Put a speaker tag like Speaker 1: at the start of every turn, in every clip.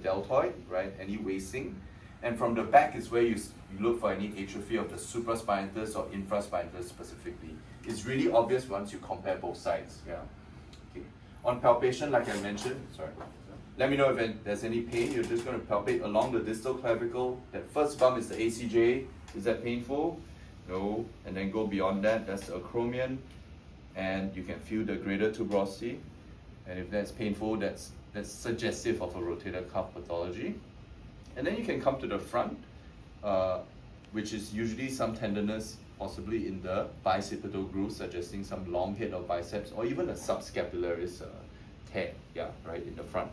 Speaker 1: deltoid, right? Any wasting. And from the back is where you look for any atrophy of the supraspinatus or infraspinatus specifically. It's really obvious once you compare both sides. Yeah. Okay. On palpation, like I mentioned, let me know if there's any pain. You're just going to palpate along the distal clavicle. That first bump is the ACJ. Is that painful? No. And then go beyond that. That's the acromion. And you can feel the greater tuberosity. And if that's painful, that's suggestive of a rotator cuff pathology. And then you can come to the front, which is usually some tenderness, possibly in the bicipital groove, suggesting some long head of biceps, or even a subscapularis tear, right in the front.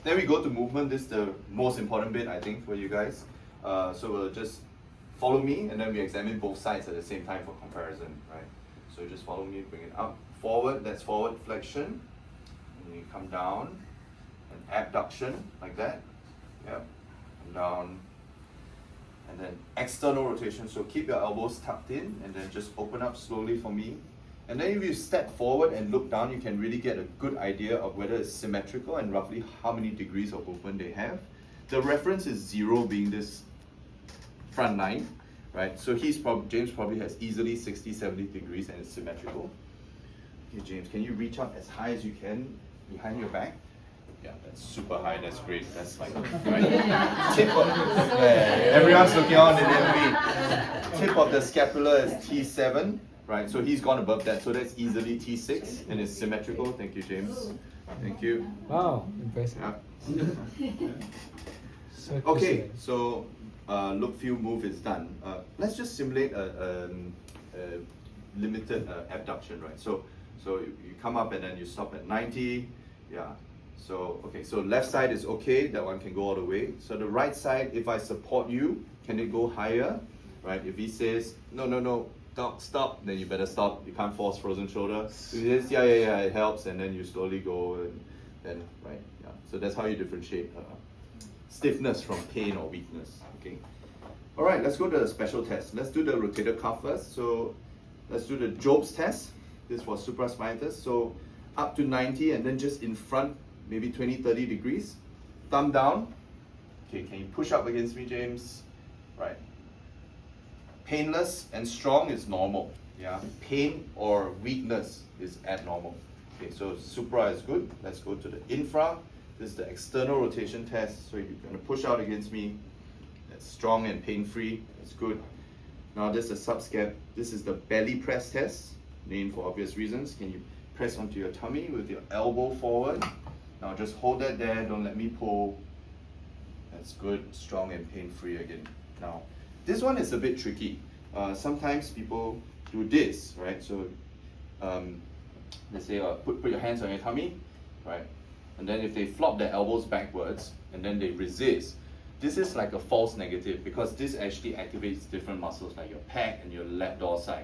Speaker 1: Then we go to movement. This is the most important bit, I think, for you guys. So we'll just follow me, and then we examine both sides at the same time for comparison, right? So just follow me, bring it up, forward, that's forward flexion, and you come down, and abduction, like that. Yep, and down, and then external rotation. So keep your elbows tucked in, and then just open up slowly for me. And then if you step forward and look down, you can really get a good idea of whether it's symmetrical and roughly how many degrees of movement they have. The reference is 0 being this front line, right? So James probably has easily 60, 70 degrees and it's symmetrical. Okay, James, can you reach up as high as you can behind your back? Yeah, that's super high, that's great. That's like, right? Tip of, everyone's looking on in envy. Tip of the scapula is T7, right? So he's gone above that, so that's easily T6 and it's symmetrical. Thank you, James. Thank you.
Speaker 2: Wow, impressive.
Speaker 1: Yeah. Okay, so look, feel, move is done. Let's just simulate a limited abduction, right? So you come up and then you stop at 90. Yeah. So, okay, so left side is okay, that one can go all the way. So the right side, if I support you, can it go higher? Right, if he says, no, stop, then you better stop. You can't force frozen shoulder. If he says, yeah, it helps, and then you slowly go, and then, right, yeah. So that's how you differentiate stiffness from pain or weakness, okay? All right, let's go to the special test. Let's do the rotator cuff first. So let's do the Job's test. This was supraspinatus. So up to 90, and then just in front, maybe 20, 30 degrees. Thumb down. Okay, can you push up against me, James? Right. Painless and strong is normal. Yeah. Pain or weakness is abnormal. Okay, so supra is good. Let's go to the infra. This is the external rotation test. So you're going to push out against me. That's strong and pain-free. That's good. Now this is the subscap. This is the belly press test, named for obvious reasons. Can you press onto your tummy with your elbow forward? Now just hold that there, don't let me pull. That's good, strong and pain-free again. Now, this one is a bit tricky. Sometimes people do this, right? So, let's say put your hands on your tummy, right? And then if they flop their elbows backwards and then they resist, this is like a false negative because this actually activates different muscles like your pec and your lat dorsal.